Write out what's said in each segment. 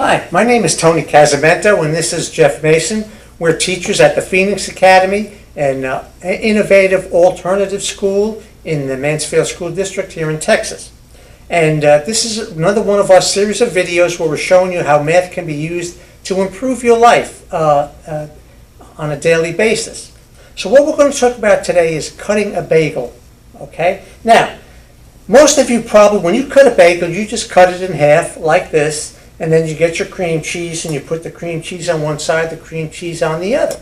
Hi, my name is Tony Casamento and this is Jeff Mason. We're teachers at the Phoenix Academy, an innovative alternative school in the Mansfield School District here in Texas. And this is another one of our series of videos where we're showing you how math can be used to improve your life on a daily basis. So what we're going to talk about today is cutting a bagel. Okay? Now, most of you probably, when you cut a bagel, you just cut it in half like this, and then you get your cream cheese and you put the cream cheese on one side, the cream cheese on the other.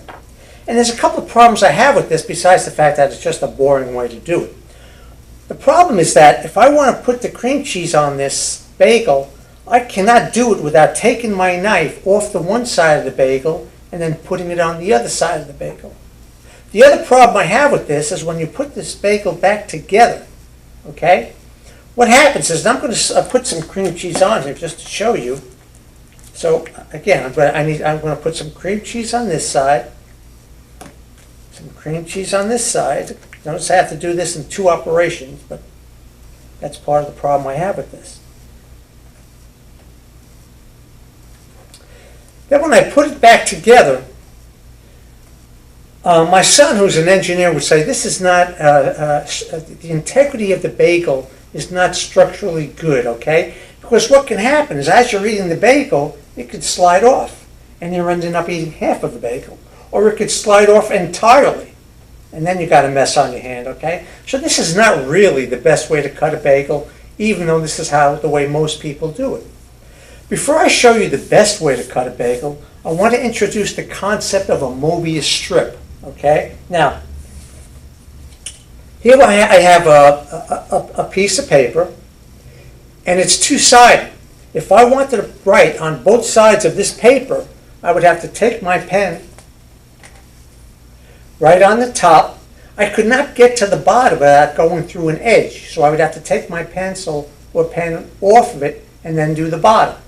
And there's a couple of problems I have with this besides the fact that it's just a boring way to do it. The problem is that if I want to put the cream cheese on this bagel, I cannot do it without taking my knife off the one side of the bagel and then putting it on the other side of the bagel. The other problem I have with this is when you put this bagel back together, okay? What happens is, and I'm going to put some cream cheese on here just to show you. So again, I'm going to put some cream cheese on this side, some cream cheese on this side. Notice I have to do this in two operations, but that's part of the problem I have with this. Then when I put it back together, my son, who's an engineer, would say this is not, the integrity of the bagel is not structurally good, okay? Because what can happen is as you're eating the bagel, it could slide off, and you're ending up eating half of the bagel. Or it could slide off entirely, and then you got a mess on your hand, okay? So this is not really the best way to cut a bagel, even though this is the way most people do it. Before I show you the best way to cut a bagel, I want to introduce the concept of a Mobius strip, okay? Now, here I have a piece of paper, and it's two-sided. If I wanted to write on both sides of this paper, I would have to take my pen, write on the top. I could not get to the bottom without going through an edge, so I would have to take my pencil or pen off of it and then do the bottom.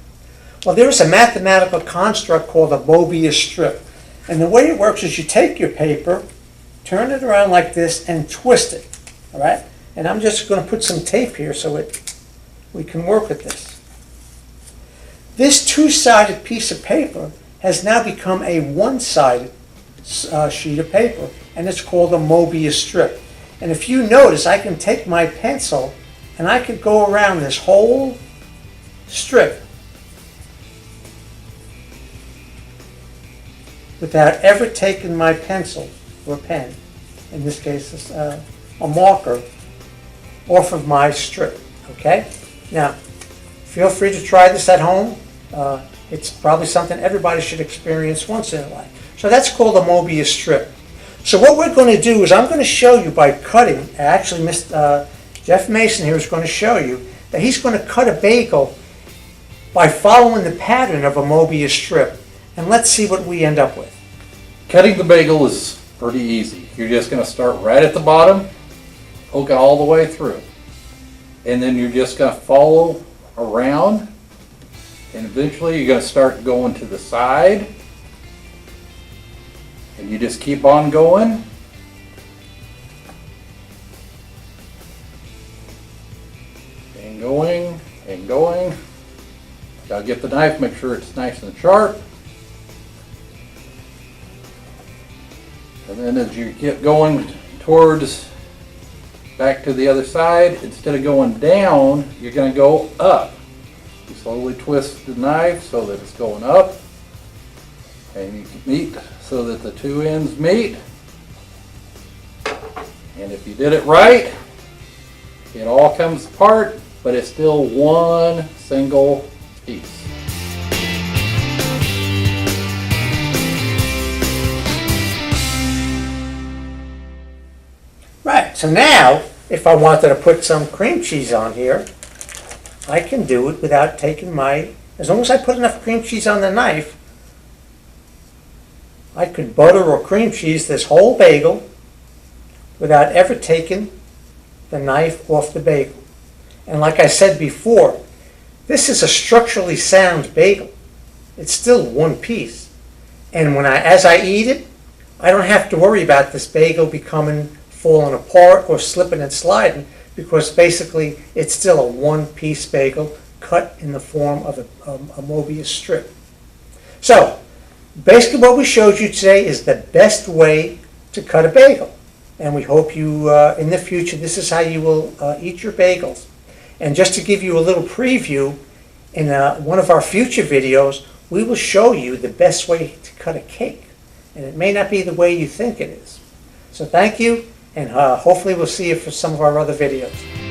Well, there is a mathematical construct called a Mobius strip, and the way it works is you take your paper, turn it around like this, and twist it, all right? And I'm just going to put some tape here so we can work with this. This two-sided piece of paper has now become a one-sided sheet of paper, and it's called a Mobius strip. And if you notice, I can take my pencil and I could go around this whole strip without ever taking my pencil or pen, in this case a marker, off of my strip, okay? Now, feel free to try this at home. It's probably something everybody should experience once in a while. So that's called a Mobius strip. So what we're going to do is I'm going to show you by cutting, actually Jeff Mason here is going to show you that he's going to cut a bagel by following the pattern of a Mobius strip. And let's see what we end up with. Cutting the bagel is pretty easy. You're just going to start right at the bottom, poke it all the way through. And then you're just going to follow around, and eventually you're going to start going to the side, and you just keep on going. And going, and going. Got to get the knife, make sure it's nice and sharp. And then as you get going towards back to the other side, instead of going down, you're going to go up. You slowly twist the knife so that it's going up, and you can meet so that the two ends meet. And if you did it right, it all comes apart, but it's still one single piece. Right, so now, if I wanted to put some cream cheese on here, I can do it without taking as long as I put enough cream cheese on the knife, I could butter or cream cheese this whole bagel without ever taking the knife off the bagel. And like I said before, this is a structurally sound bagel. It's still one piece. And as I eat it, I don't have to worry about this bagel falling apart or slipping and sliding, because basically it's still a one-piece bagel cut in the form of a Mobius strip. So, basically what we showed you today is the best way to cut a bagel. And we hope you, in the future, this is how you will eat your bagels. And just to give you a little preview, in one of our future videos, we will show you the best way to cut a cake. And it may not be the way you think it is. So thank you, and hopefully we'll see you for some of our other videos.